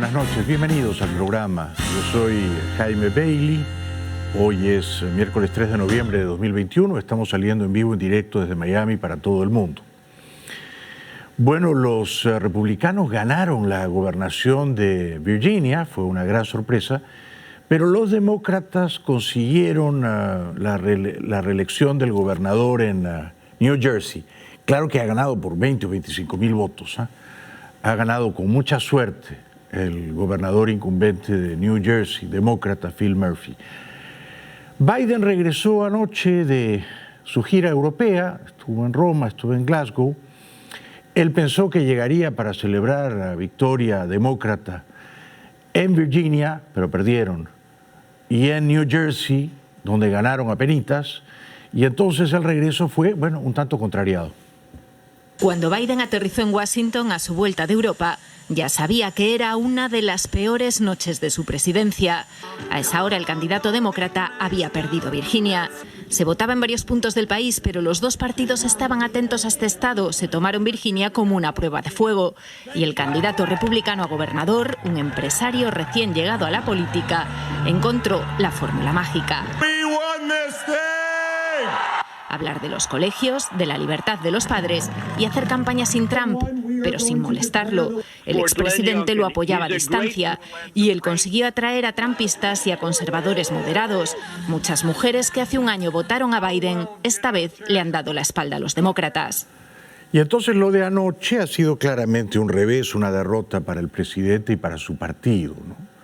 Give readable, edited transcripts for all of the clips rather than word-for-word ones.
buenas noches, bienvenidos al programa. Yo soy Jaime Bailey. Hoy es miércoles 3 de noviembre de 2021. Estamos saliendo en vivo, en directo desde Miami para todo el mundo. Bueno, los republicanos ganaron la gobernación de Virginia, fue una gran sorpresa, pero los demócratas consiguieron la reelección del gobernador en New Jersey. Claro que ha ganado por 20 o 25 mil votos. Ha ganado con mucha suerte el gobernador incumbente de New Jersey, demócrata Phil Murphy. Biden regresó anoche de su gira europea, estuvo en Roma, estuvo en Glasgow. Él pensó que llegaría para celebrar la victoria demócrata en Virginia, pero perdieron, y en New Jersey, donde ganaron apenitas, y entonces el regreso fue, bueno, un tanto contrariado. Cuando Biden aterrizó en Washington a su vuelta de Europa, ya sabía que era una de las peores noches de su presidencia. A esa hora el candidato demócrata había perdido Virginia. Se votaba en varios puntos del país, pero los dos partidos estaban atentos a este estado. Se tomaron Virginia como una prueba de fuego. Y el candidato republicano a gobernador, un empresario recién llegado a la política, encontró la fórmula mágica. Hablar de los colegios, de la libertad de los padres y hacer campaña sin Trump, pero sin molestarlo. El expresidente lo apoyaba a distancia y él consiguió atraer a trumpistas y a conservadores moderados. Muchas mujeres que hace un año votaron a Biden, esta vez le han dado la espalda a los demócratas. Y entonces lo de anoche ha sido claramente un revés, una derrota para el presidente y para su partido, ¿no?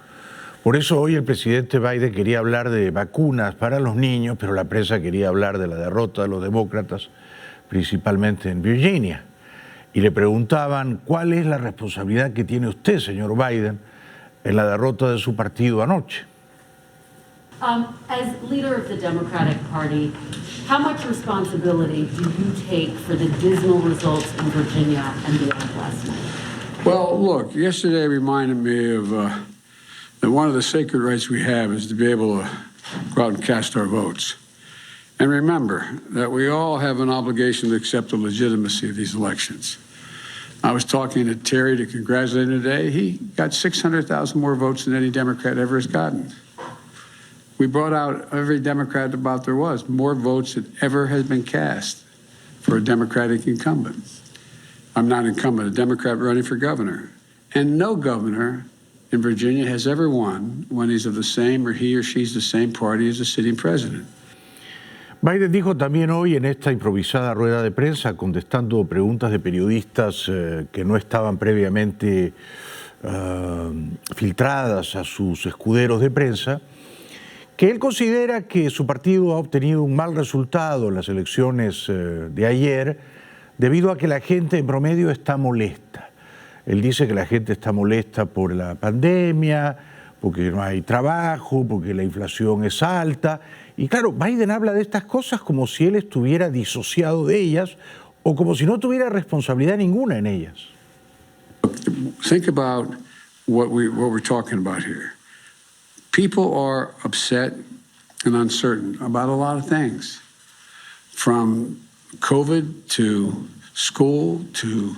Por eso hoy el presidente Biden quería hablar de vacunas para los niños, pero la prensa quería hablar de la derrota de los demócratas, principalmente en Virginia. Y le preguntaban, ¿cuál es la responsabilidad que tiene usted, señor Biden, en la derrota de su partido anoche? As leader of the Democratic Party, how much responsibility do you take for the dismal results in Virginia and beyond last night? Well, look, yesterday reminded me of that one of the sacred rights we have is to be able to go out and cast our votes. And remember that we all have an obligation to accept the legitimacy of these elections. I was talking to Terry to congratulate him today. He got 600,000 more votes than any Democrat ever has gotten. We brought out every Democrat about there was, more votes than ever has been cast for a Democratic incumbent. I'm not incumbent, a Democrat running for governor. And no governor in Virginia has ever won when he's of the same or he or she's the same party as the sitting president. Biden dijo también hoy en esta improvisada rueda de prensa, contestando preguntas de periodistas que no estaban previamente filtradas a sus escuderos de prensa, que él considera que su partido ha obtenido un mal resultado en las elecciones de ayer debido a que la gente en promedio está molesta. Él dice que la gente está molesta por la pandemia, porque no hay trabajo, porque la inflación es alta. Y claro, Biden habla de estas cosas como si él estuviera disociado de ellas o como si no tuviera responsabilidad ninguna en ellas. Think about what we're talking about here. People are upset and uncertain about a lot of things, from COVID to school to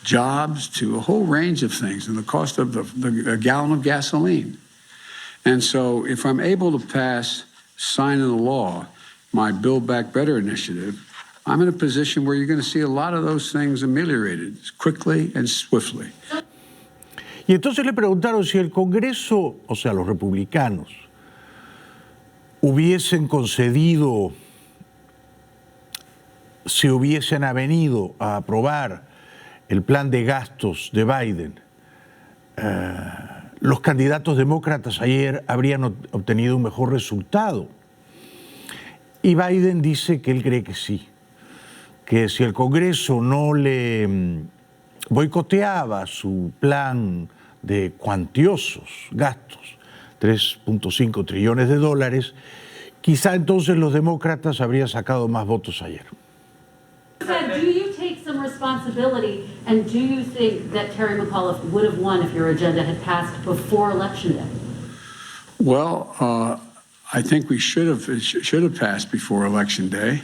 jobs to a whole range of things, and the cost of a gallon of gasoline. And so if I'm able to sign into law, my Build Back Better initiative, I'm in a position where you're going to see a lot of those things ameliorated quickly and swiftly. Y entonces le preguntaron si el Congreso, o sea, los republicanos, hubiesen concedido, si hubiesen avenido a aprobar el plan de gastos de Biden, los candidatos demócratas ayer habrían obtenido un mejor resultado. Y Biden dice que él cree que sí, que si el Congreso no le boicoteaba su plan de cuantiosos gastos, 3.5 trillones de dólares, quizá entonces los demócratas habrían sacado más votos ayer. Do you take some responsibility, and do you think that Terry McAuliffe would have won if your agenda had passed before Election Day? Well, I think we should have passed before Election Day,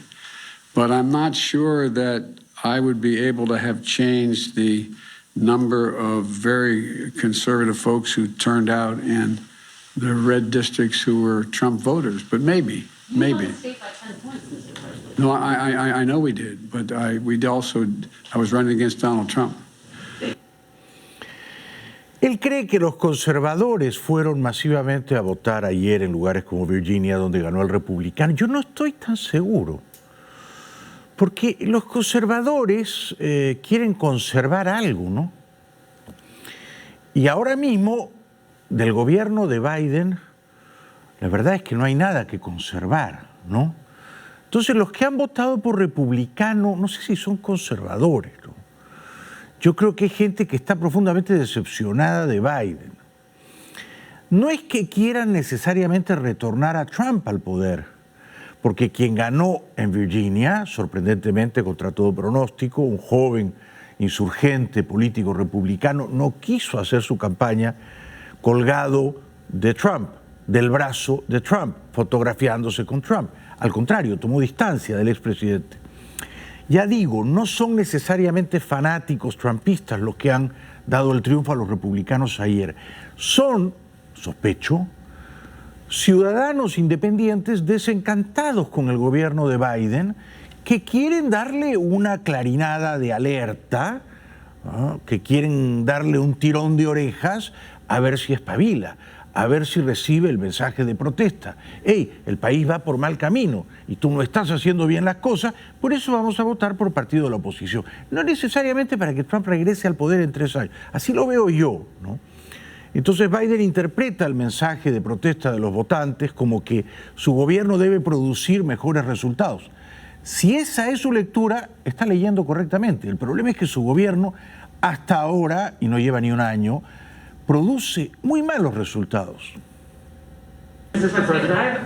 but I'm not sure that I would be able to have changed the number of very conservative folks who turned out in the red districts who were Trump voters, but maybe. You won the state by 10 points, Mr. President. No, I know we did, but I was running against Donald Trump. Él cree que los conservadores fueron masivamente a votar ayer en lugares como Virginia, donde ganó el republicano. Yo no estoy tan seguro, porque los conservadores quieren conservar algo, ¿no? Y ahora mismo, del gobierno de Biden, la verdad es que no hay nada que conservar, ¿no? Entonces, los que han votado por republicano, no sé si son conservadores, ¿no? Yo creo que hay gente que está profundamente decepcionada de Biden. No es que quieran necesariamente retornar a Trump al poder, porque quien ganó en Virginia, sorprendentemente contra todo pronóstico, un joven insurgente político republicano, no quiso hacer su campaña colgado de Trump, del brazo de Trump, fotografiándose con Trump. Al contrario, tomó distancia del expresidente. Ya digo, no son necesariamente fanáticos trumpistas los que han dado el triunfo a los republicanos ayer. Son, sospecho, ciudadanos independientes desencantados con el gobierno de Biden que quieren darle una clarinada de alerta, ¿no? Que quieren darle un tirón de orejas a ver si espabila, a ver si recibe el mensaje de protesta. Hey, el país va por mal camino y tú no estás haciendo bien las cosas, por eso vamos a votar por partido de la oposición. No necesariamente para que Trump regrese al poder en 3 años. Así lo veo yo, ¿no? Entonces Biden interpreta el mensaje de protesta de los votantes como que su gobierno debe producir mejores resultados. Si esa es su lectura, está leyendo correctamente. El problema es que su gobierno, hasta ahora, y no lleva ni un año, produce muy malos resultados. Mr. President,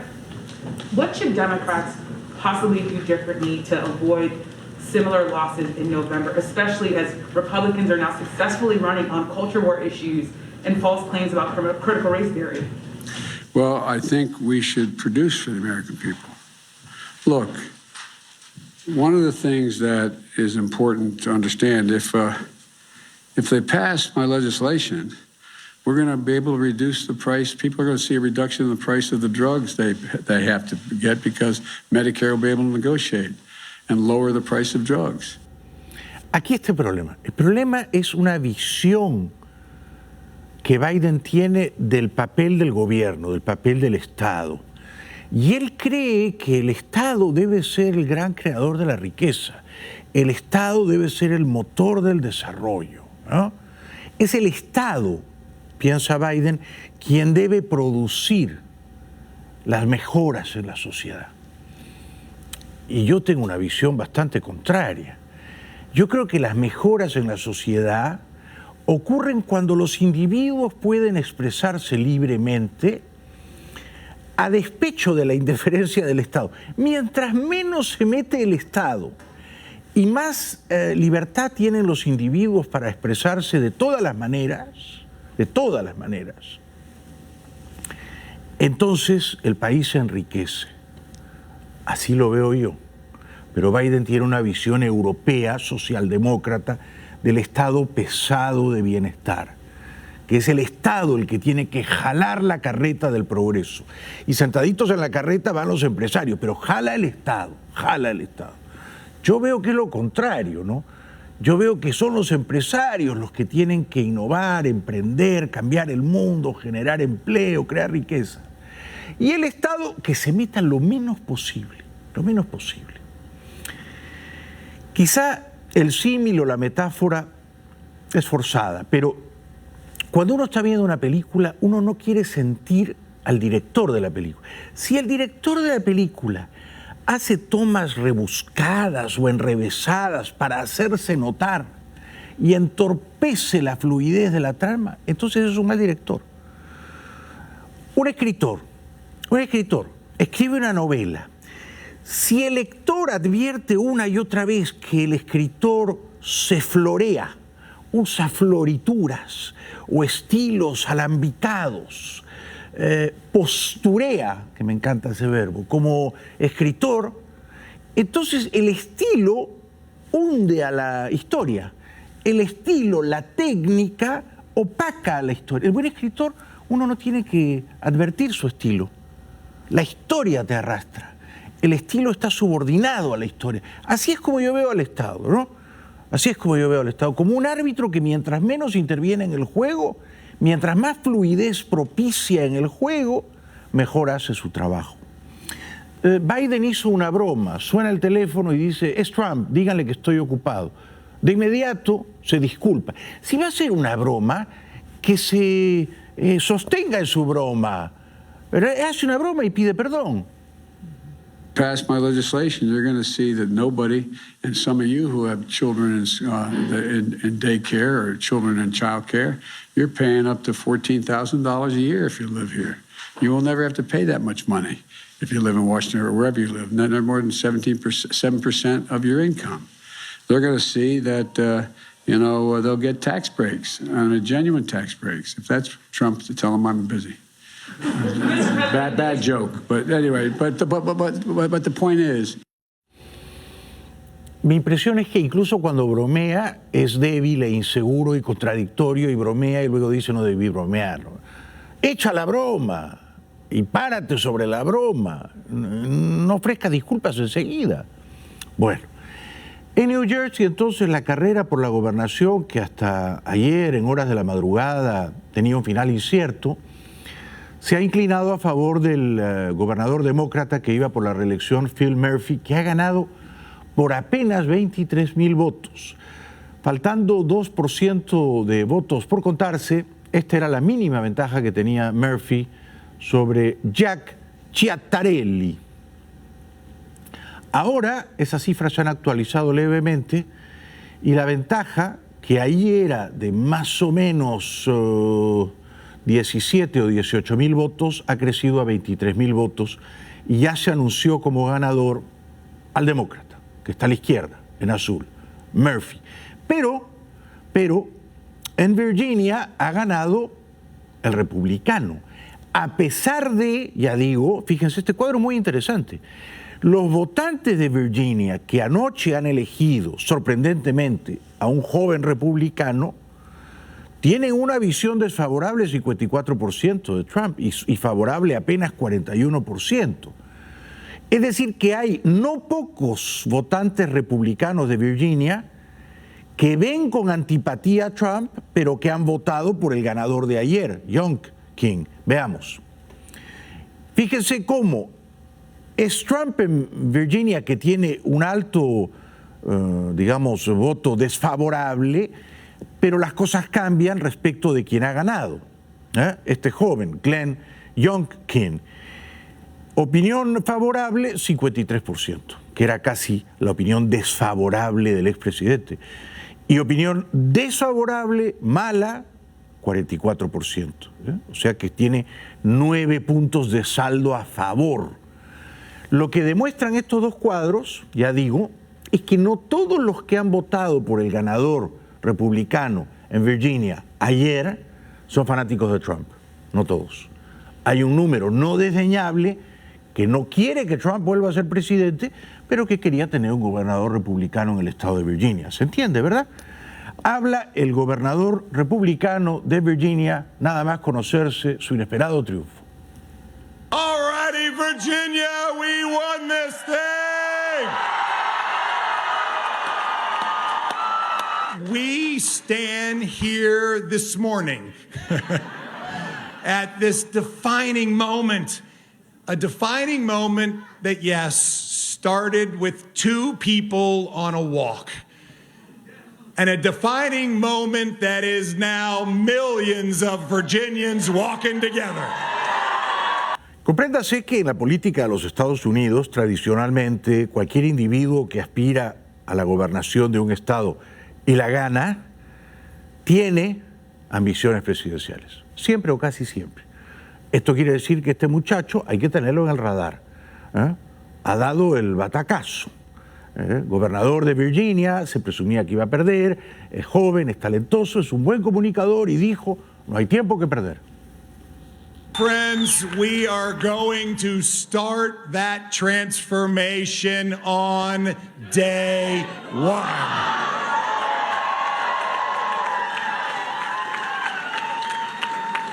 what should Democrats possibly do differently to avoid similar losses in November, especially as Republicans are now successfully running on culture war issues and false claims about critical race theory? Well, I think we should produce for the American people. Look, one of the things that is important to understand, if they pass my legislation, we're going to be able to reduce the price. People are going to see a reduction in the price of the drugs they have to get because Medicare will be able to negotiate and lower the price of drugs. Aquí está el problema. El problema es una visión que Biden tiene del papel del gobierno, del papel del Estado. Y él cree que el Estado debe ser el gran creador de la riqueza. El Estado debe ser el motor del desarrollo, ¿no? Es el Estado, piensa Biden, quien debe producir las mejoras en la sociedad. Y yo tengo una visión bastante contraria. Yo creo que las mejoras en la sociedad ocurren cuando los individuos pueden expresarse libremente a despecho de la interferencia del Estado. Mientras menos se mete el Estado y más libertad tienen los individuos para expresarse de todas las maneras, entonces el país se enriquece. Así lo veo yo. Pero Biden tiene una visión europea, socialdemócrata, del Estado pesado de bienestar, que es el Estado el que tiene que jalar la carreta del progreso. Y sentaditos en la carreta van los empresarios, pero jala el Estado, jala el Estado. Yo veo que es lo contrario, ¿no? Yo veo que son los empresarios los que tienen que innovar, emprender, cambiar el mundo, generar empleo, crear riqueza. Y el Estado que se meta lo menos posible, lo menos posible. Quizá el símil o la metáfora es forzada, pero cuando uno está viendo una película, uno no quiere sentir al director de la película. Si el director de la película hace tomas rebuscadas o enrevesadas para hacerse notar y entorpece la fluidez de la trama, entonces es un mal director. Un escritor escribe una novela. Si el lector advierte una y otra vez que el escritor se florea, usa florituras o estilos alambicados, posturea, que me encanta ese verbo, como escritor, entonces el estilo hunde a la historia. el estilo, la técnica opaca a la historia. El buen escritor, uno no tiene que advertir su estilo. La historia te arrastra. El estilo está subordinado a la historia. Así es como yo veo al Estado, ¿no? Así es como yo veo al Estado, como un árbitro que mientras menos interviene en el juego, mientras más fluidez propicia en el juego, mejor hace su trabajo. Biden hizo una broma, suena el teléfono y dice, es Trump, díganle que estoy ocupado. De inmediato se disculpa. Si va a ser una broma, que se sostenga en su broma. Hace una broma y pide perdón. Pass my legislation, you're going to see that nobody, and some of you who have children in daycare or children in child care, you're paying up to $14,000 a year if you live here. You will never have to pay that much money if you live in Washington or wherever you live, no more than 7% of your income. They're going to see that, they'll get tax breaks, genuine tax breaks. If that's Trump, to tell him I'm busy. Bad joke, but anyway, but the point is. Mi impresión es que incluso cuando bromea es débil e inseguro y contradictorio y bromea y luego dice no debí bromear. Echa la broma y párate sobre la broma. No ofrezca disculpas enseguida. Bueno, en New Jersey entonces la carrera por la gobernación, que hasta ayer en horas de la madrugada tenía un final incierto, se ha inclinado a favor del gobernador demócrata que iba por la reelección, Phil Murphy, que ha ganado por apenas 23,000 votos. Faltando 2% de votos por contarse, esta era la mínima ventaja que tenía Murphy sobre Jack Ciattarelli. Ahora esas cifras se han actualizado levemente y la ventaja, que ahí era de más o menos 17 o 18,000 votos, ha crecido a 23,000 votos y ya se anunció como ganador al demócrata, que está a la izquierda, en azul, Murphy. Pero en Virginia ha ganado el republicano. A pesar de, ya digo, fíjense, este cuadro es muy interesante. Los votantes de Virginia que anoche han elegido, sorprendentemente, a un joven republicano, tienen una visión desfavorable 54% de Trump y favorable apenas 41%. Es decir, que hay no pocos votantes republicanos de Virginia que ven con antipatía a Trump, pero que han votado por el ganador de ayer, Youngkin. Veamos. Fíjense cómo es Trump en Virginia que tiene un alto, voto desfavorable, pero las cosas cambian respecto de quien ha ganado. Este joven, Glenn Youngkin. Opinión favorable, 53%, que era casi la opinión desfavorable del expresidente. Y opinión desfavorable, mala, 44%. O sea que tiene 9 puntos de saldo a favor. Lo que demuestran estos dos cuadros, ya digo, es que no todos los que han votado por el ganador republicano en Virginia ayer son fanáticos de Trump. No todos. Hay un número no desdeñable que no quiere que Trump vuelva a ser presidente, pero que quería tener un gobernador republicano en el estado de Virginia. ¿Se entiende, verdad? Habla el gobernador republicano de Virginia, nada más conocerse su inesperado triunfo. All righty, Virginia, we won this thing! We stand here this morning at this defining moment, a defining moment that, yes, started with 2 people on a walk, and a defining moment that is now millions of Virginians walking together. Compréndase que en la política de los Estados Unidos, tradicionalmente, cualquier individuo que aspira a la gobernación de un estado y la gana, tiene ambiciones presidenciales. Siempre o casi siempre. Esto quiere decir que este muchacho hay que tenerlo en el radar. Ha dado el batacazo. Gobernador de Virginia, se presumía que iba a perder, es joven, es talentoso, es un buen comunicador y dijo, no hay tiempo que perder. Friends, we are going to start that transformation on day 1.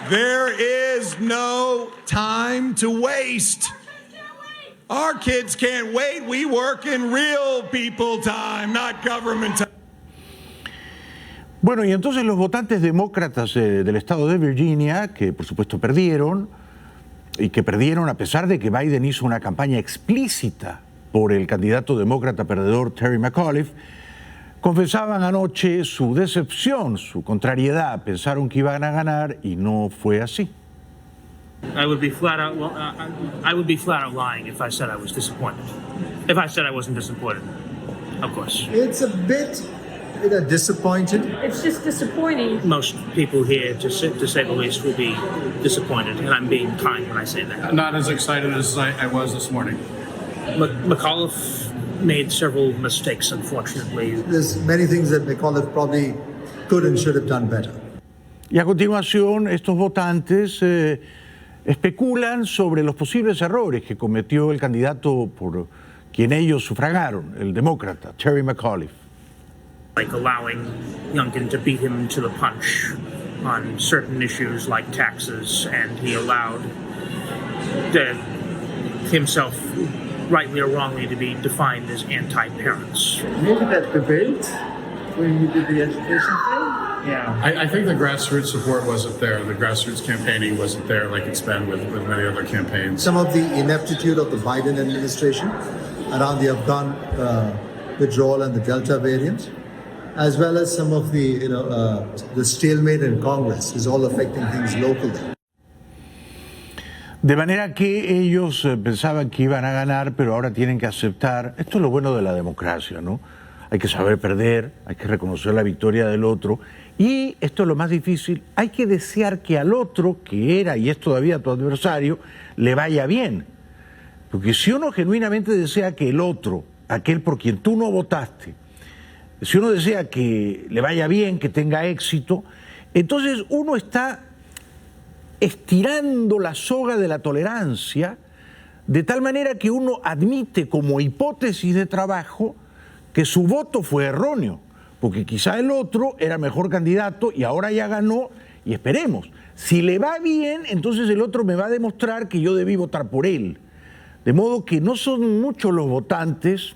There is no time to waste. Our kids can't wait. We work in real people time, not government time. Bueno, y entonces los votantes demócratas del estado de Virginia, que por supuesto perdieron, y que perdieron a pesar de que Biden hizo una campaña explícita por el candidato demócrata perdedor Terry McAuliffe, confesaban anoche su decepción, su contrariedad. Pensaron que iban a ganar y no fue así. I would be flat out lying if I said I was disappointed. If I said I wasn't disappointed, of course. It's a bit disappointed. It's just disappointing. Most people here, to say the least, will be disappointed, and I'm being kind when I say that. Not as excited as I was this morning. McAuliffe made several mistakes, unfortunately. There's many things that McAuliffe probably could and should have done better. Y a continuación, estos votantes especulan sobre los posibles errores que cometió el candidato por quien ellos sufragaron, el demócrata, Terry McAuliffe. Like allowing Youngkin to beat him to the punch on certain issues like taxes, and he allowed himself, rightly or wrongly, to be defined as anti-parents. Maybe that debate when you did the education thing? Yeah. I think the grassroots support wasn't there. The grassroots campaigning wasn't there like it's been with many other campaigns. Some of the ineptitude of the Biden administration around the Afghan withdrawal and the Delta variant, as well as some of the stalemate in Congress is all affecting things locally. De manera que ellos pensaban que iban a ganar, pero ahora tienen que aceptar. Esto es lo bueno de la democracia, ¿no? Hay que saber perder, hay que reconocer la victoria del otro. Y esto es lo más difícil, hay que desear que al otro, que era y es todavía tu adversario, le vaya bien. Porque si uno genuinamente desea que el otro, aquel por quien tú no votaste, si uno desea que le vaya bien, que tenga éxito, entonces uno está estirando la soga de la tolerancia de tal manera que uno admite como hipótesis de trabajo que su voto fue erróneo, porque quizá el otro era mejor candidato y ahora ya ganó, y esperemos, si le va bien, entonces el otro me va a demostrar que yo debí votar por él. De modo que no son muchos los votantes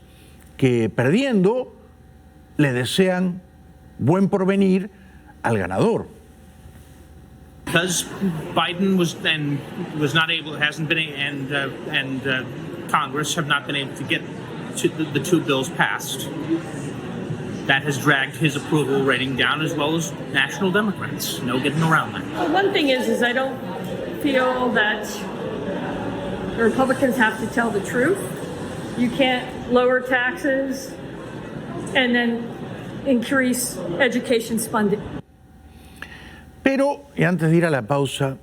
que perdiendo le desean buen porvenir al ganador. Because Biden hasn't been, and Congress have not been able to get the two bills passed. That has dragged his approval rating down, as well as national Democrats. No getting around that. Well, one thing is I don't feel that the Republicans have to tell the truth. You can't lower taxes and then increase education funding. Pero, y antes de ir a la pausa,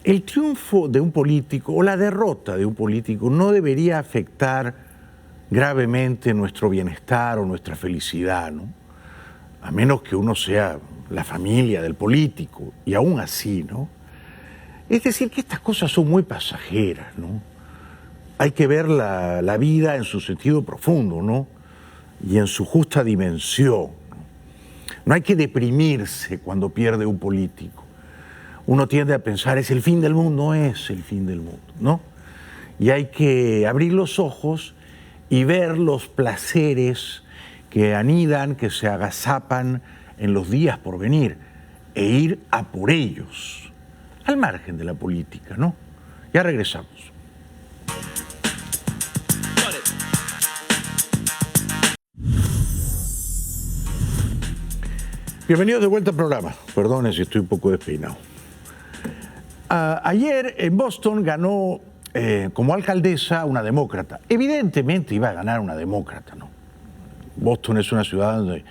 el triunfo de un político o la derrota de un político no debería afectar gravemente nuestro bienestar o nuestra felicidad, ¿no? A menos que uno sea la familia del político, y aún así, ¿no? Es decir, que estas cosas son muy pasajeras, ¿no? Hay que ver la vida en su sentido profundo, ¿no? Y en su justa dimensión. No hay que deprimirse cuando pierde un político. Uno tiende a pensar, es el fin del mundo, no es el fin del mundo, ¿no? Y hay que abrir los ojos y ver los placeres que anidan, que se agazapan en los días por venir, e ir a por ellos, al margen de la política, ¿no? Ya regresamos. Bienvenidos de vuelta al programa. Perdone si estoy un poco despeinado. Ayer en Boston ganó como alcaldesa una demócrata. Evidentemente iba a ganar una demócrata, ¿no? Boston es una ciudad donde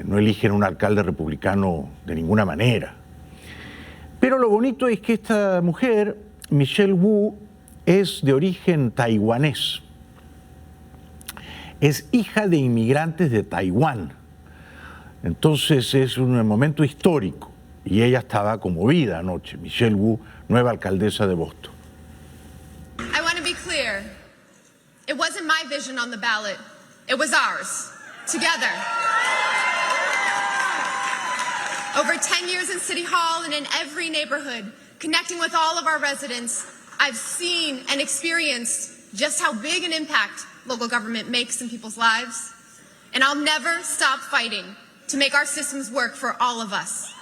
no eligen un alcalde republicano de ninguna manera. Pero lo bonito es que esta mujer, Michelle Wu, es de origen taiwanés. Es hija de inmigrantes de Taiwán. Entonces es un momento histórico y ella estaba conmovida anoche, Michelle Wu, nueva alcaldesa de Boston. I want to be clear. It wasn't my vision on the ballot. It was ours. Together. Over 10 years in City Hall and in every neighborhood, connecting with all of our residents, I've seen and experienced just how big an impact local government makes in people's lives. And I'll never stop fighting to make our systems work for all of us.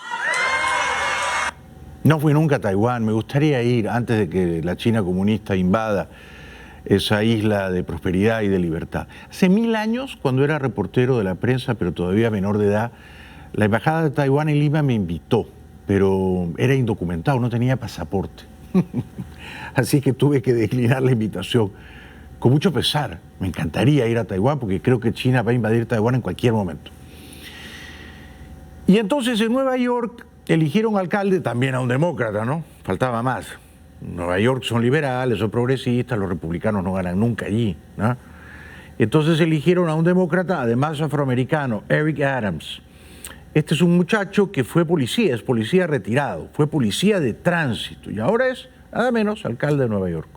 No fui nunca a Taiwán, me gustaría ir antes de que la China comunista invada esa isla de prosperidad y de libertad. Hace 1000 años, cuando era reportero de la prensa, pero todavía menor de edad, la Embajada de Taiwán en Lima me invitó, pero era indocumentado, no tenía pasaporte. Así que tuve que declinar la invitación. Con mucho pesar, me encantaría ir a Taiwán porque creo que China va a invadir Taiwán en cualquier momento. Y entonces en Nueva York eligieron alcalde también a un demócrata, ¿no? Faltaba más. Nueva York son liberales, son progresistas, los republicanos no ganan nunca allí, ¿no? Entonces eligieron a un demócrata, además afroamericano, Eric Adams. Este es un muchacho que fue policía, es policía retirado, fue policía de tránsito y ahora es, nada menos, alcalde de Nueva York.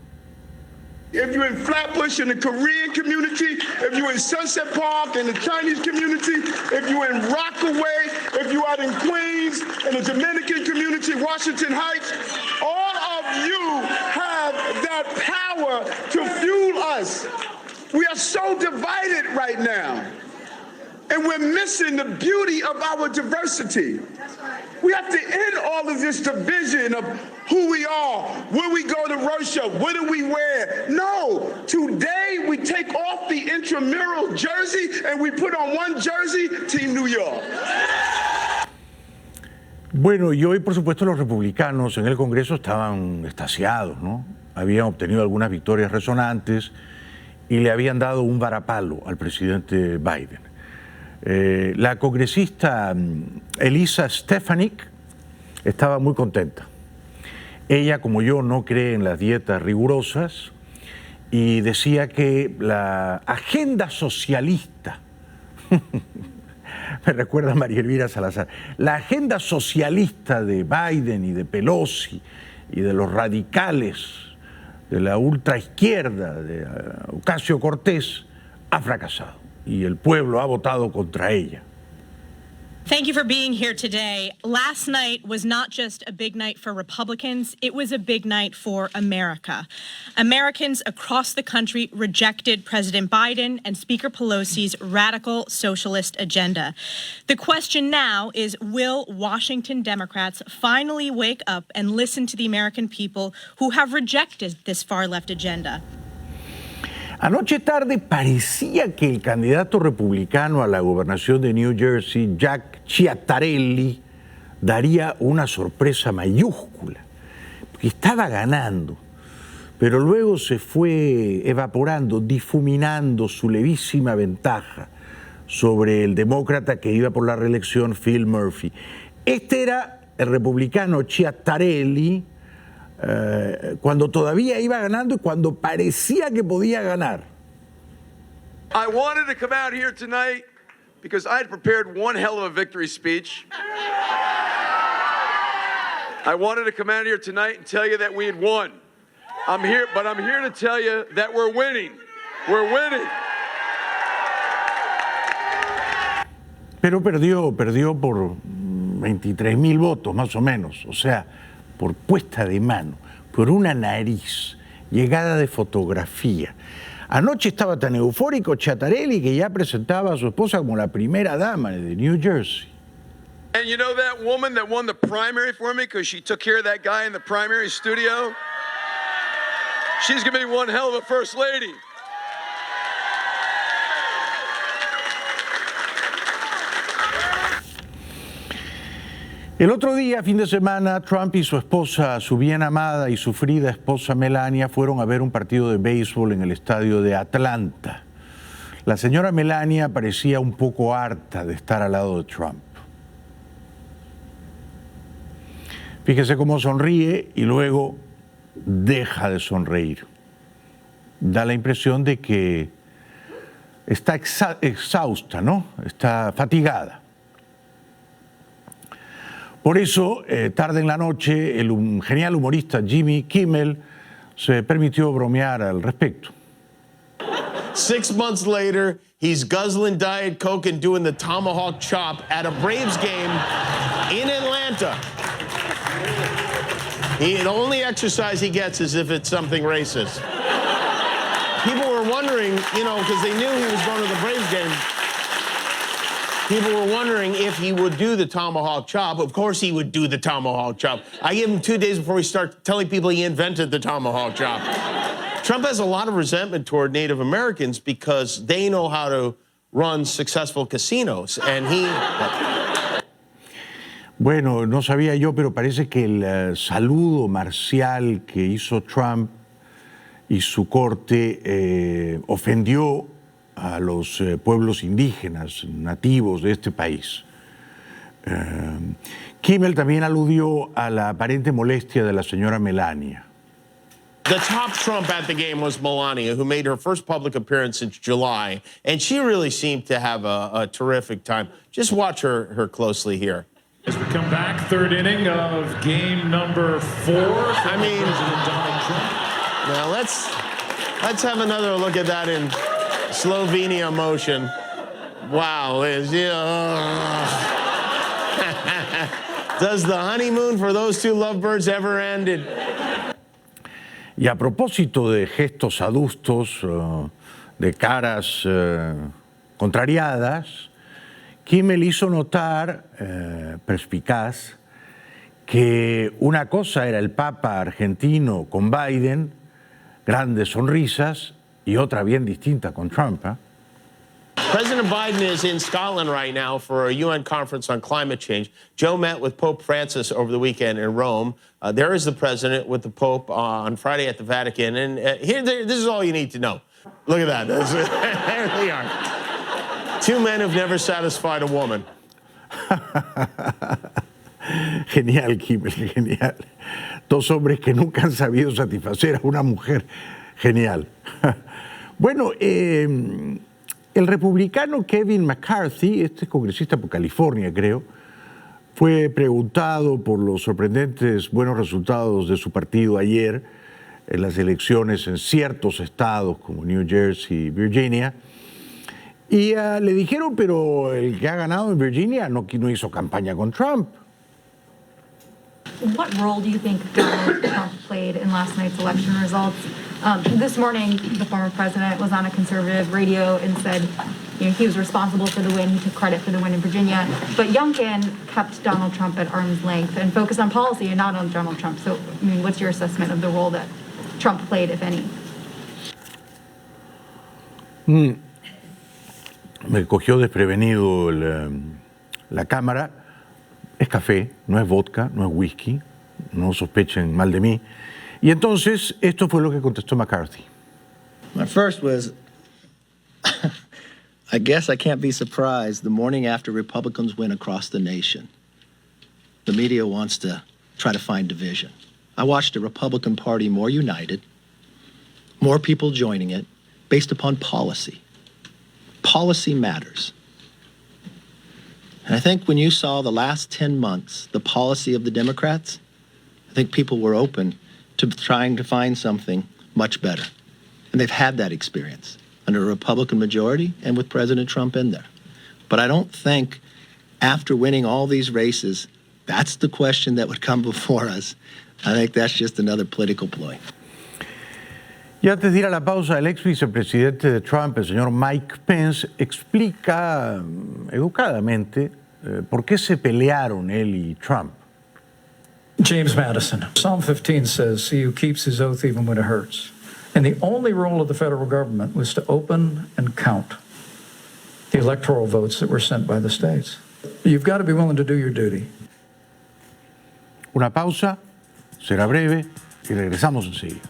If you're in Flatbush in the Korean community, if you're in Sunset Park in the Chinese community, if you're in Rockaway, if you're out in Queens in the Dominican community, Washington Heights, all of you have that power to fuel us. We are so divided right now, and we're missing the beauty of our diversity. We have to end all of this division of who we are, where we go to worship, what do we wear. No, today we take off the intramural jersey and we put on one jersey, Team New York. Bueno, y hoy, por supuesto, los republicanos en el Congreso estaban extasiados, ¿no? Habían obtenido algunas victorias resonantes y le habían dado un varapalo al presidente Biden. La congresista Elisa Stefanik estaba muy contenta. Ella, como yo, no cree en las dietas rigurosas y decía que la agenda socialista, me recuerda a María Elvira Salazar, la agenda socialista de Biden y de Pelosi y de los radicales, de la ultraizquierda, de Ocasio-Cortez, ha fracasado. Y el pueblo ha votado contra ella. Thank you for being here today. Last night was not just a big night for Republicans, it was a big night for America. Americans across the country rejected President Biden and Speaker Pelosi's radical socialist agenda. The question now is, will Washington Democrats finally wake up and listen to the American people who have rejected this far-left agenda? Anoche tarde parecía que el candidato republicano a la gobernación de New Jersey, Jack Ciattarelli, daría una sorpresa mayúscula, porque estaba ganando, pero luego se fue evaporando, difuminando su levísima ventaja sobre el demócrata que iba por la reelección, Phil Murphy. Este era el republicano Ciattarelli, cuando todavía iba ganando y cuando parecía que podía ganar. I wanted to come out here tonight because I had prepared one hell of a victory speech. I wanted to come out here tonight and tell you that we had won. I'm here to tell you that we're winning. We're winning. Pero perdió por 23.000 votos más o menos, o sea, por puesta de mano, por una nariz, llegada de fotografía. Anoche estaba tan eufórico Ciattarelli que ya presentaba a su esposa como la primera dama de New Jersey. And you know that woman that won the primary for me because she took care of that guy in the primary studio? She's going to be one hell of a first lady. El otro día, fin de semana, Trump y su esposa, su bien amada y sufrida esposa Melania, fueron a ver un partido de béisbol en el estadio de Atlanta. La señora Melania parecía un poco harta de estar al lado de Trump. Fíjese cómo sonríe y luego deja de sonreír. Da la impresión de que está exhausta, ¿no? Está fatigada. Por eso, tarde en la noche, el genial humorista Jimmy Kimmel se permitió bromear al respecto. 6 months later, he's guzzling Diet Coke and doing the tomahawk chop at a Braves game in Atlanta. The only exercise he gets is if it's something racist. People were wondering, you know, because they knew he was going to the Braves game. People were wondering if he would do the tomahawk chop. Of course he would do the tomahawk chop. I gave him 2 days before we start telling people he invented the tomahawk chop. Trump has a lot of resentment toward Native Americans because they know how to run successful casinos, and he... Bueno, no sabía yo, pero parece que el saludo marcial que hizo Trump y su corte ofendió a los pueblos indígenas nativos de este país. Kimmel también aludió a la aparente molestia de la señora Melania. The top Trump at the game was Melania, who made her first public appearance since July, and she really seemed to have a terrific time. Just watch her closely here. As we come back, third inning of game number 4. I mean, President Donald Trump. Now let's have another look at that in Slovenia motion. Wow. Does the honeymoon for those two lovebirds ever end? Y a propósito de gestos adustos, de caras contrariadas, Kimmel hizo notar, perspicaz, que una cosa era el Papa argentino con Biden, grandes sonrisas, y otra bien distinta con Trump. President Biden is in Scotland right now for a UN conference on climate change. Joe met with Pope Francis over the weekend in Rome. There is the president with the Pope on Friday at the Vatican. And this is all you need to know. Look at that. There they are. Two men who've never satisfied a woman. Genial, Kimmel, genial. Dos hombres que nunca han sabido satisfacer a una mujer. Genial. Bueno, el republicano Kevin McCarthy, este congresista por California, creo, fue preguntado por los sorprendentes buenos resultados de su partido ayer en las elecciones en ciertos estados como New Jersey y Virginia. Y le dijeron, pero el que ha ganado en Virginia no hizo campaña con Trump. What role do you think Donald Trump played in last night's election results? This morning, the former president was on a conservative radio and said, you know, he was responsible for the win. He took credit for the win in Virginia. But Youngkin kept Donald Trump at arm's length and focused on policy and not on Donald Trump. So, I mean, what's your assessment of the role that Trump played, if any? Me cogió desprevenido la cámara. Es café, no es vodka, no es whisky. No sospechen mal de mí. Y entonces, esto fue lo que contestó McCarthy. My first was, I guess I can't be surprised the morning after Republicans win across the nation. The media wants to try to find division. I watched the Republican Party more united, more people joining it, based upon policy. Policy matters. And I think when you saw the last 10 months, the policy of the Democrats, I think people were open to trying to find something much better. And they've had that experience under a Republican majority and with President Trump in there. But I don't think after winning all these races, that's the question that would come before us. I think that's just another political ploy. Y antes de ir a la pausa, el ex vicepresidente de Trump, el señor Mike Pence, explica educadamente por qué se pelearon él y Trump. James Madison. Psalm 15 says, he who keeps his oath even when it hurts. And the only role of the federal government was to open and count the electoral votes that were sent by the states. You've got to be willing to do your duty. Una pausa, será breve y regresamos enseguida.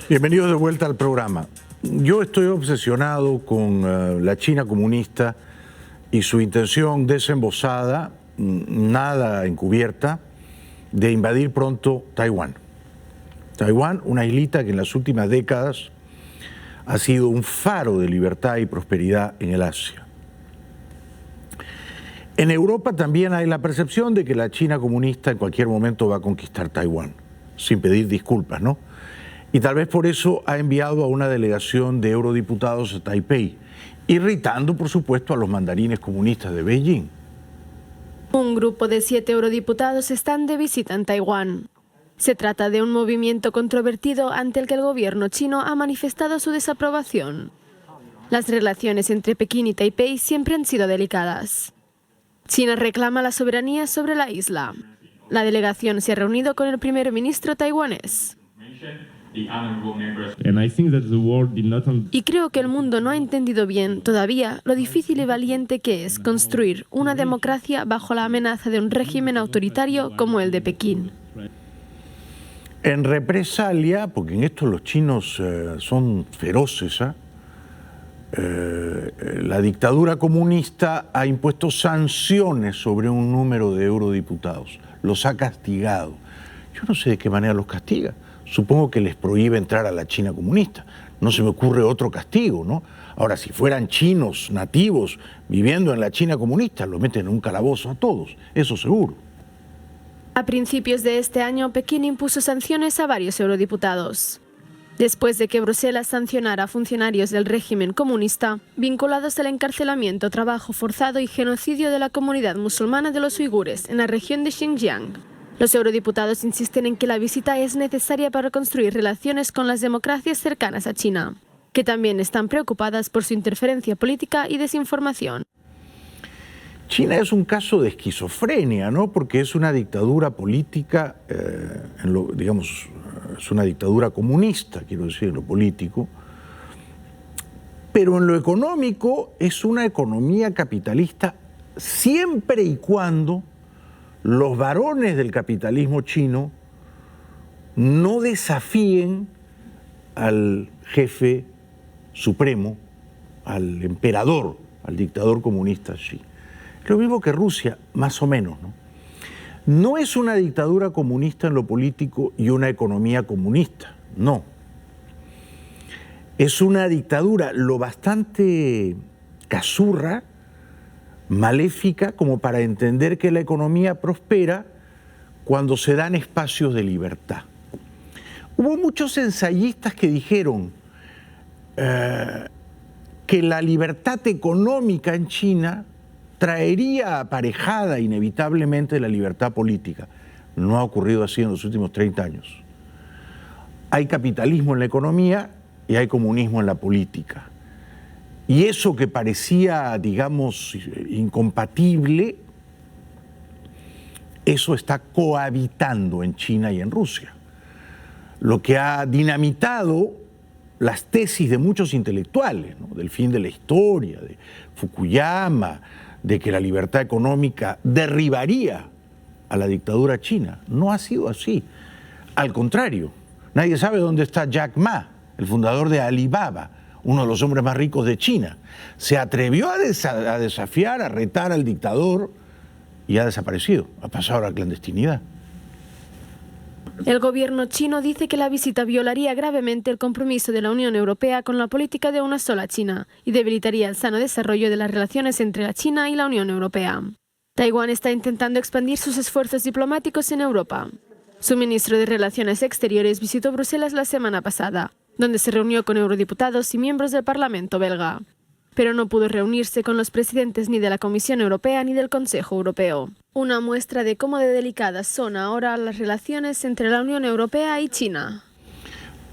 Bienvenidos de vuelta al programa. Yo estoy obsesionado con la China comunista y su intención desembosada, nada encubierta, de invadir pronto Taiwán. Taiwán, una islita que en las últimas décadas ha sido un faro de libertad y prosperidad en el Asia. En Europa también hay la percepción de que la China comunista en cualquier momento va a conquistar Taiwán, sin pedir disculpas, ¿no? Y tal vez por eso ha enviado a una delegación de eurodiputados a Taipei, irritando, por supuesto, a los mandarines comunistas de Beijing. Un grupo de 7 eurodiputados están de visita en Taiwán. Se trata de un movimiento controvertido ante el que el gobierno chino ha manifestado su desaprobación. Las relaciones entre Pekín y Taipei siempre han sido delicadas. China reclama la soberanía sobre la isla. La delegación se ha reunido con el primer ministro taiwanés. Y creo que el mundo no ha entendido bien todavía lo difícil y valiente que es construir una democracia bajo la amenaza de un régimen autoritario como el de Pekín. En represalia, porque en esto los chinos son feroces, la dictadura comunista ha impuesto sanciones sobre un número de eurodiputados, los ha castigado. Yo no sé de qué manera los castiga. Supongo que les prohíbe entrar a la China comunista. No se me ocurre otro castigo, ¿no? Ahora, si fueran chinos nativos viviendo en la China comunista, los meten en un calabozo a todos, eso seguro. A principios de este año, Pekín impuso sanciones a varios eurodiputados. Después de que Bruselas sancionara a funcionarios del régimen comunista vinculados al encarcelamiento, trabajo forzado y genocidio de la comunidad musulmana de los uigures en la región de Xinjiang. Los eurodiputados insisten en que la visita es necesaria para construir relaciones con las democracias cercanas a China, que también están preocupadas por su interferencia política y desinformación. China es un caso de esquizofrenia, ¿no? Porque es una dictadura política, digamos, es una dictadura comunista, quiero decir, en lo político, pero en lo económico es una economía capitalista siempre y cuando los varones del capitalismo chino no desafíen al jefe supremo, al emperador, al dictador comunista Xi. Lo mismo que Rusia, más o menos, ¿no? No es una dictadura comunista en lo político y una economía comunista, no. Es una dictadura lo bastante cazurra, maléfica, como para entender que la economía prospera cuando se dan espacios de libertad. Hubo muchos ensayistas que dijeron que la libertad económica en China traería aparejada inevitablemente la libertad política. No ha ocurrido así en los últimos 30 años. Hay capitalismo en la economía y hay comunismo en la política. Y eso que parecía, digamos, incompatible, eso está cohabitando en China y en Rusia. Lo que ha dinamitado las tesis de muchos intelectuales, ¿no? Del fin de la historia, de Fukuyama, de que la libertad económica derribaría a la dictadura china. No ha sido así. Al contrario, nadie sabe dónde está Jack Ma, el fundador de Alibaba, uno de los hombres más ricos de China. Se atrevió a desafiar, a retar al dictador y ha desaparecido, ha pasado a la clandestinidad. El gobierno chino dice que la visita violaría gravemente el compromiso de la Unión Europea con la política de una sola China y debilitaría el sano desarrollo de las relaciones entre la China y la Unión Europea. Taiwán está intentando expandir sus esfuerzos diplomáticos en Europa. Su ministro de Relaciones Exteriores visitó Bruselas la semana pasada, donde se reunió con eurodiputados y miembros del Parlamento belga. Pero no pudo reunirse con los presidentes ni de la Comisión Europea ni del Consejo Europeo. Una muestra de cómo de delicadas son ahora las relaciones entre la Unión Europea y China.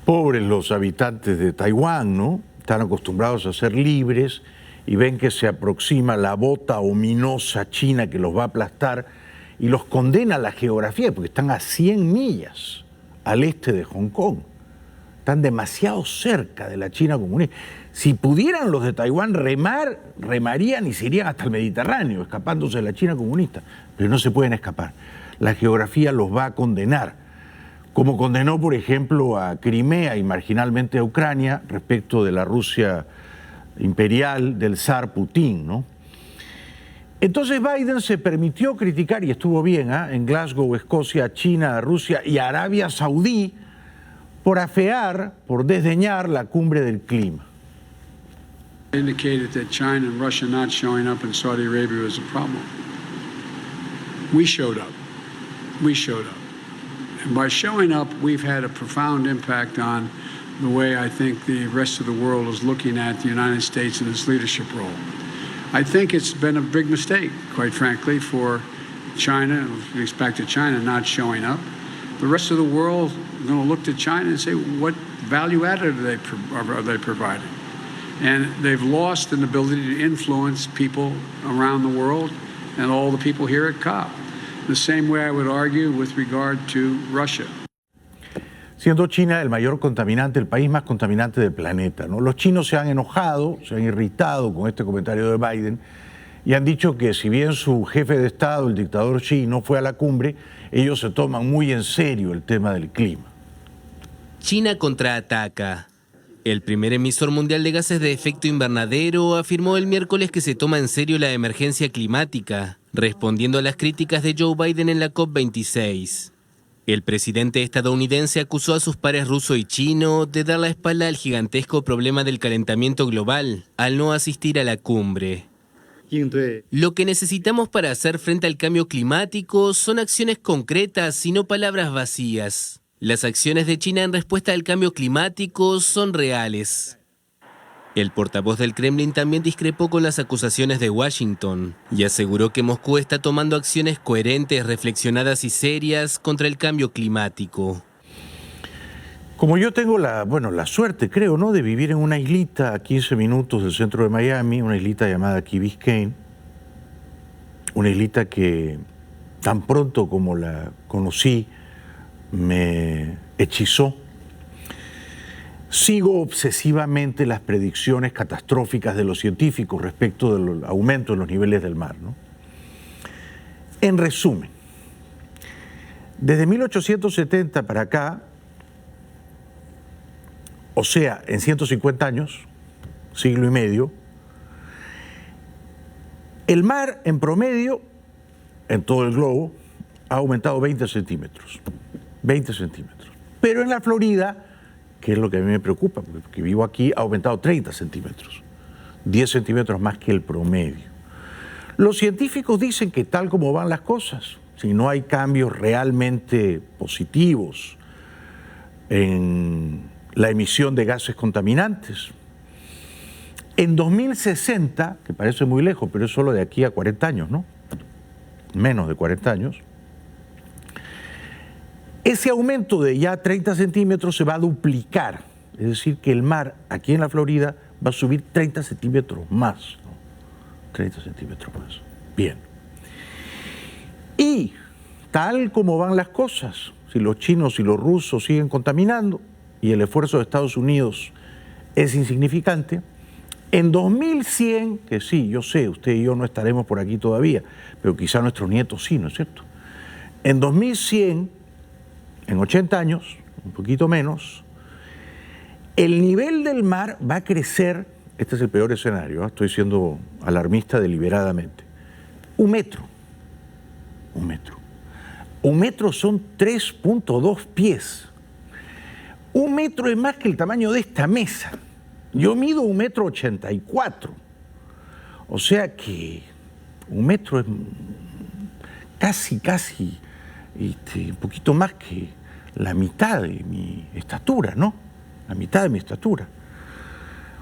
Pobres los habitantes de Taiwán, ¿no? Están acostumbrados a ser libres y ven que se aproxima la bota ominosa china que los va a aplastar y los condena a la geografía, porque están a 100 millas al este de Hong Kong. Están demasiado cerca de la China comunista. Si pudieran los de Taiwán remar, remarían y se irían hasta el Mediterráneo, escapándose de la China comunista. Pero no se pueden escapar. La geografía los va a condenar, como condenó, por ejemplo, a Crimea y marginalmente a Ucrania respecto de la Rusia imperial del zar Putin, ¿no? Entonces Biden se permitió criticar, y estuvo bien, en Glasgow, Escocia, a China, a Rusia y a Arabia Saudí, por afear, por desdeñar la cumbre del clima. Indicated that China and Russia not showing up in Saudi Arabia was a problem. We showed up. We showed up. And by showing up, we've had a profound impact on the way I think the rest of the world is looking at the United States and its leadership role. I think it's been a big mistake, quite frankly, for China, with respect to China not showing up. The rest of the world is going to look to China and say, what value added are they providing? And they've lost an ability to influence people around the world and all the people here at COP. The same way I would argue with regard to Russia. Siendo China el mayor contaminante, el país más contaminante del planeta, ¿no? Los chinos se han enojado, se han irritado con este comentario de Biden y han dicho que si bien su jefe de Estado, el dictador Xi, no fue a la cumbre, ellos se toman muy en serio el tema del clima. China contraataca. El primer emisor mundial de gases de efecto invernadero afirmó el miércoles que se toma en serio la emergencia climática, respondiendo a las críticas de Joe Biden en la COP26. El presidente estadounidense acusó a sus pares ruso y chino de dar la espalda al gigantesco problema del calentamiento global al no asistir a la cumbre. Lo que necesitamos para hacer frente al cambio climático son acciones concretas y no palabras vacías. Las acciones de China en respuesta al cambio climático son reales. El portavoz del Kremlin también discrepó con las acusaciones de Washington y aseguró que Moscú está tomando acciones coherentes, reflexionadas y serias contra el cambio climático. Como yo tengo la suerte, creo, ¿no?, de vivir en una islita a 15 minutos del centro de Miami, una islita llamada Key Biscayne, una islita que tan pronto como la conocí me hechizó. Sigo obsesivamente las predicciones catastróficas de los científicos respecto del aumento de los niveles del mar, ¿no? En resumen, desde 1870 para acá, o sea, en 150 años, siglo y medio, el mar en promedio, en todo el globo, ha aumentado 20 centímetros. 20 centímetros. Pero en la Florida, que es lo que a mí me preocupa, porque vivo aquí, ha aumentado 30 centímetros. 10 centímetros más que el promedio. Los científicos dicen que tal como van las cosas, si no hay cambios realmente positivos en la emisión de gases contaminantes, en 2060, que parece muy lejos, pero es solo de aquí a 40 años, ¿no? Menos de 40 años, ese aumento de ya 30 centímetros se va a duplicar. Es decir, que el mar aquí en la Florida va a subir 30 centímetros más, ¿no? 30 centímetros más. Bien. Y tal como van las cosas, si los chinos y los rusos siguen contaminando y el esfuerzo de Estados Unidos es insignificante, en 2100, que sí, yo sé, usted y yo no estaremos por aquí todavía, pero quizá nuestros nietos sí, ¿no es cierto? En 2100, en 80 años, un poquito menos, el nivel del mar va a crecer, este es el peor escenario, estoy siendo alarmista deliberadamente, 1 metro. 1 metro. 1 metro son 3.2 pies. 1 metro es más que el tamaño de esta mesa. Yo mido 1,84 m. O sea que 1 metro es casi, un poquito más que la mitad de mi estatura, ¿no? La mitad de mi estatura.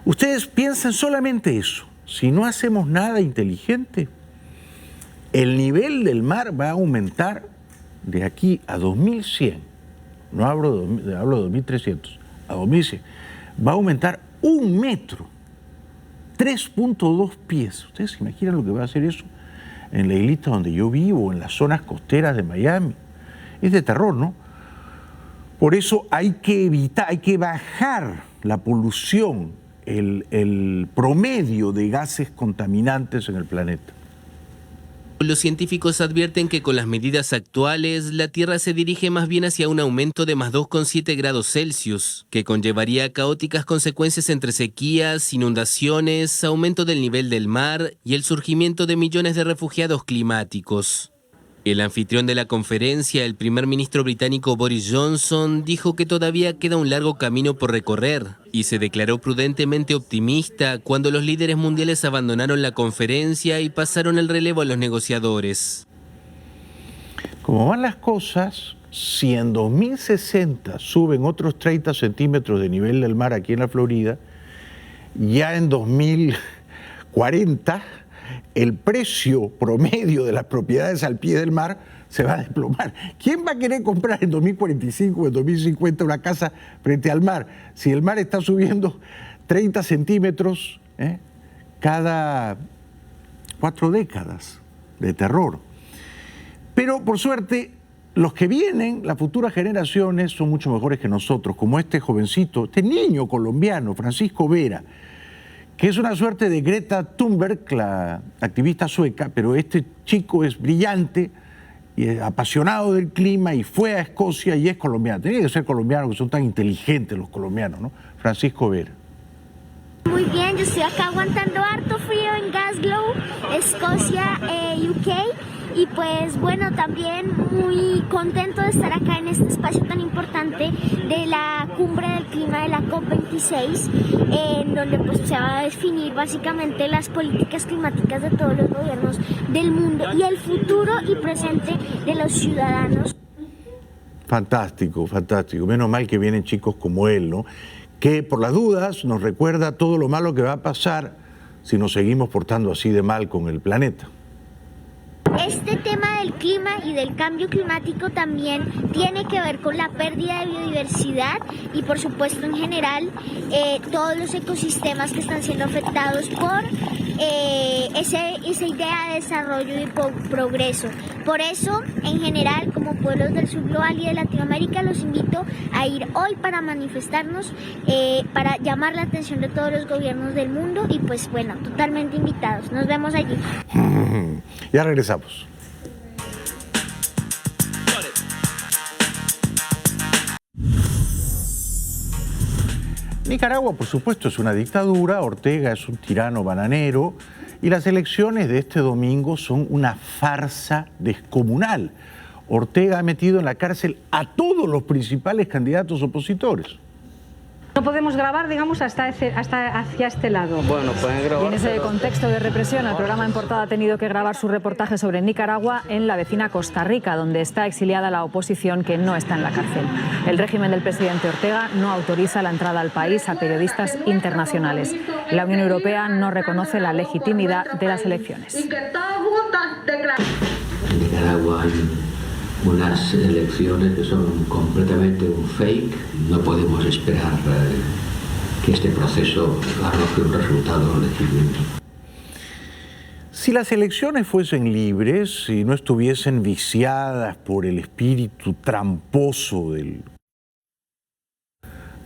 Ustedes piensan solamente eso. Si no hacemos nada inteligente, el nivel del mar va a aumentar de aquí a 2100. No hablo de 2300, a 2100. Va a aumentar 1 metro, 3.2 pies. ¿Ustedes se imaginan lo que va a hacer eso en la islita donde yo vivo, en las zonas costeras de Miami? Es de terror, ¿no? Por eso hay que evitar, hay que bajar la polución, el promedio de gases contaminantes en el planeta. Los científicos advierten que con las medidas actuales, la Tierra se dirige más bien hacia un aumento de más 2,7 grados Celsius, que conllevaría caóticas consecuencias entre sequías, inundaciones, aumento del nivel del mar y el surgimiento de millones de refugiados climáticos. El anfitrión de la conferencia, el primer ministro británico Boris Johnson, dijo que todavía queda un largo camino por recorrer y se declaró prudentemente optimista cuando los líderes mundiales abandonaron la conferencia y pasaron el relevo a los negociadores. Como van las cosas, si en 2060 suben otros 30 centímetros de nivel del mar aquí en la Florida, ya en 2040 el precio promedio de las propiedades al pie del mar se va a desplomar. ¿Quién va a querer comprar en 2045 o en 2050 una casa frente al mar si el mar está subiendo 30 centímetros cada 4 décadas de terror? Pero por suerte, los que vienen, las futuras generaciones, son mucho mejores que nosotros, como este jovencito, este niño colombiano, Francisco Vera, que es una suerte de Greta Thunberg, la activista sueca, pero este chico es brillante y es apasionado del clima y fue a Escocia y es colombiano. Tenía que ser colombiano, que son tan inteligentes los colombianos, ¿no? Francisco Vera. Muy bien, yo estoy acá aguantando harto frío en Glasgow, Escocia, UK. Y pues bueno, también muy contento de estar acá en este espacio tan importante de la cumbre del clima de la COP26, en donde pues se va a definir básicamente las políticas climáticas de todos los gobiernos del mundo y el futuro y presente de los ciudadanos. Fantástico, fantástico. Menos mal que vienen chicos como él, ¿no? Que por las dudas nos recuerda todo lo malo que va a pasar si nos seguimos portando así de mal con el planeta. Este tema del clima y del cambio climático también tiene que ver con la pérdida de biodiversidad y por supuesto en general todos los ecosistemas que están siendo afectados por esa idea de desarrollo y progreso. Por eso, en general, como pueblos del sur global y de Latinoamérica, los invito a ir hoy para manifestarnos, para llamar la atención de todos los gobiernos del mundo y pues bueno, totalmente invitados. Nos vemos allí. Ya regresamos. Nicaragua, por supuesto, es una dictadura, Ortega es un tirano bananero y las elecciones de este domingo son una farsa descomunal. Ortega ha metido en la cárcel a todos los principales candidatos opositores. No podemos grabar, digamos, hasta hacia este lado. Bueno, pueden grabar. Y en ese contexto de represión, el programa En Portada ha tenido que grabar su reportaje sobre Nicaragua en la vecina Costa Rica, donde está exiliada la oposición que no está en la cárcel. El régimen del presidente Ortega no autoriza la entrada al país a periodistas internacionales. La Unión Europea no reconoce la legitimidad de las elecciones. En Nicaragua hay unas elecciones que son completamente un fake. No podemos esperar que este proceso arroje un resultado legítimo. Si las elecciones fuesen libres, si no estuviesen viciadas por el espíritu tramposo del...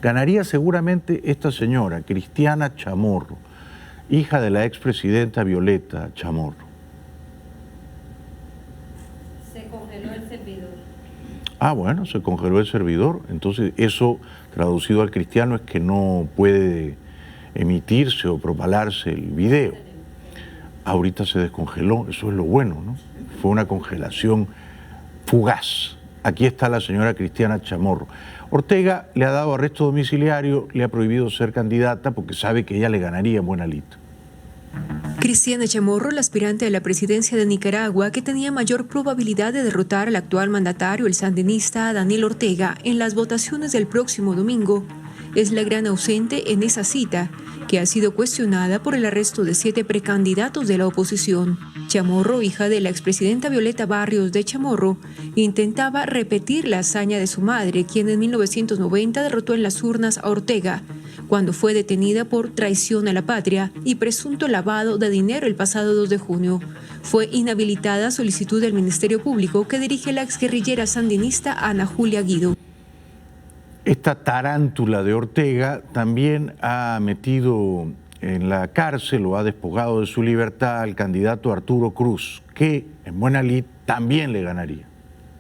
ganaría seguramente esta señora, Cristiana Chamorro, hija de la expresidenta Violeta Chamorro. Ah, bueno, se congeló el servidor. Entonces, eso, traducido al cristiano, es que no puede emitirse o propalarse el video. Ahorita se descongeló, eso es lo bueno, ¿no? Fue una congelación fugaz. Aquí está la señora Cristiana Chamorro. Ortega le ha dado arresto domiciliario, le ha prohibido ser candidata porque sabe que ella le ganaría en buena lid. Cristiana Chamorro, la aspirante a la presidencia de Nicaragua, que tenía mayor probabilidad de derrotar al actual mandatario, el sandinista Daniel Ortega, en las votaciones del próximo domingo, es la gran ausente en esa cita, que ha sido cuestionada por el arresto de 7 precandidatos de la oposición. Chamorro, hija de la expresidenta Violeta Barrios de Chamorro, intentaba repetir la hazaña de su madre, quien en 1990 derrotó en las urnas a Ortega, cuando fue detenida por traición a la patria y presunto lavado de dinero el pasado 2 de junio. Fue inhabilitada a solicitud del Ministerio Público que dirige la exguerrillera sandinista Ana Julia Guido. Esta tarántula de Ortega también ha metido en la cárcel o ha despojado de su libertad al candidato Arturo Cruz, que en buena lid también le ganaría.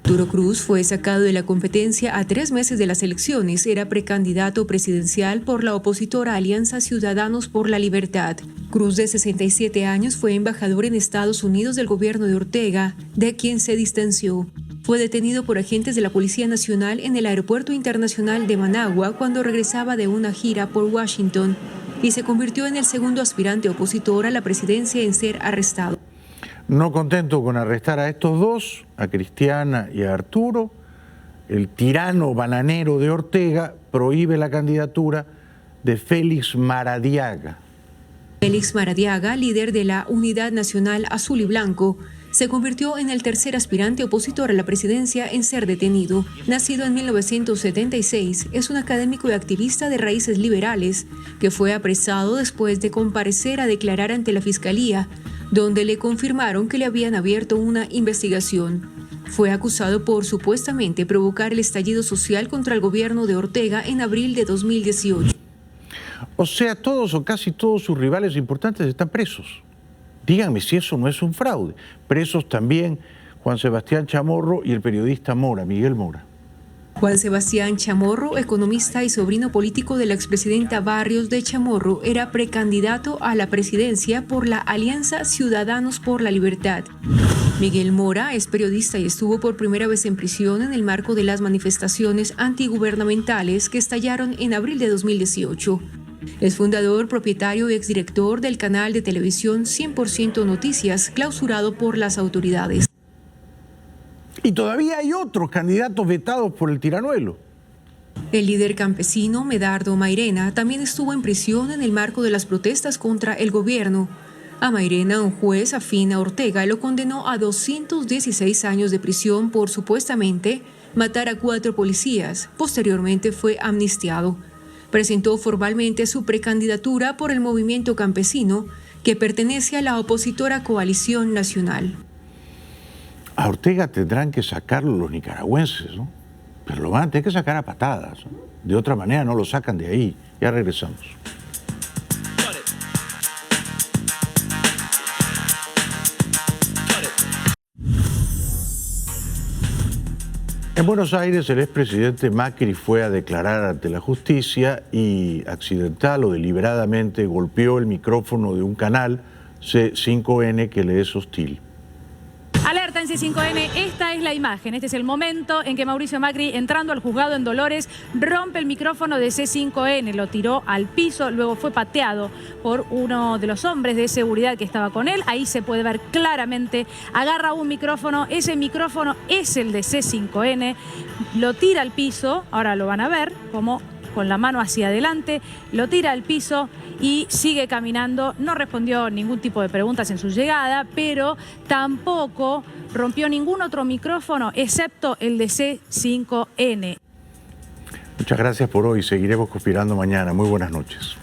Arturo Cruz fue sacado de la competencia a 3 meses de las elecciones. Era precandidato presidencial por la opositora Alianza Ciudadanos por la Libertad. Cruz, de 67 años, fue embajador en Estados Unidos del gobierno de Ortega, de quien se distanció. Fue detenido por agentes de la Policía Nacional en el Aeropuerto Internacional de Managua cuando regresaba de una gira por Washington y se convirtió en el segundo aspirante opositor a la presidencia en ser arrestado. No contento con arrestar a estos dos, a Cristiana y a Arturo, el tirano bananero de Ortega prohíbe la candidatura de Félix Maradiaga. Félix Maradiaga, líder de la Unidad Nacional Azul y Blanco, se convirtió en el tercer aspirante opositor a la presidencia en ser detenido. Nacido en 1976, es un académico y activista de raíces liberales que fue apresado después de comparecer a declarar ante la Fiscalía, donde le confirmaron que le habían abierto una investigación. Fue acusado por supuestamente provocar el estallido social contra el gobierno de Ortega en abril de 2018. O sea, todos o casi todos sus rivales importantes están presos. Díganme si eso no es un fraude. Presos también Juan Sebastián Chamorro y el periodista Mora, Miguel Mora. Juan Sebastián Chamorro, economista y sobrino político de la expresidenta Barrios de Chamorro, era precandidato a la presidencia por la Alianza Ciudadanos por la Libertad. Miguel Mora es periodista y estuvo por primera vez en prisión en el marco de las manifestaciones antigubernamentales que estallaron en abril de 2018. Es fundador, propietario y exdirector del canal de televisión 100% Noticias, clausurado por las autoridades. Y todavía hay otros candidatos vetados por el tiranuelo. El líder campesino Medardo Mairena también estuvo en prisión en el marco de las protestas contra el gobierno. A Mairena, un juez afín a Ortega lo condenó a 216 años de prisión por supuestamente matar a 4 policías. Posteriormente fue amnistiado. Presentó formalmente su precandidatura por el movimiento campesino, que pertenece a la opositora Coalición Nacional. A Ortega tendrán que sacarlo los nicaragüenses, ¿no? Pero lo van a tener que sacar a patadas, ¿no? De otra manera no lo sacan de ahí. Ya regresamos. En Buenos Aires, el expresidente Macri fue a declarar ante la justicia y accidental o deliberadamente golpeó el micrófono de un canal C5N que le es hostil. Alerta en C5N, esta es la imagen, este es el momento en que Mauricio Macri, entrando al juzgado en Dolores, rompe el micrófono de C5N, lo tiró al piso, luego fue pateado por uno de los hombres de seguridad que estaba con él. Ahí se puede ver claramente, agarra un micrófono, ese micrófono es el de C5N, lo tira al piso, ahora lo van a ver como con la mano hacia adelante, lo tira al piso y sigue caminando. No respondió ningún tipo de preguntas en su llegada, pero tampoco rompió ningún otro micrófono excepto el de C5N. Muchas gracias por hoy. Seguiremos conspirando mañana. Muy buenas noches.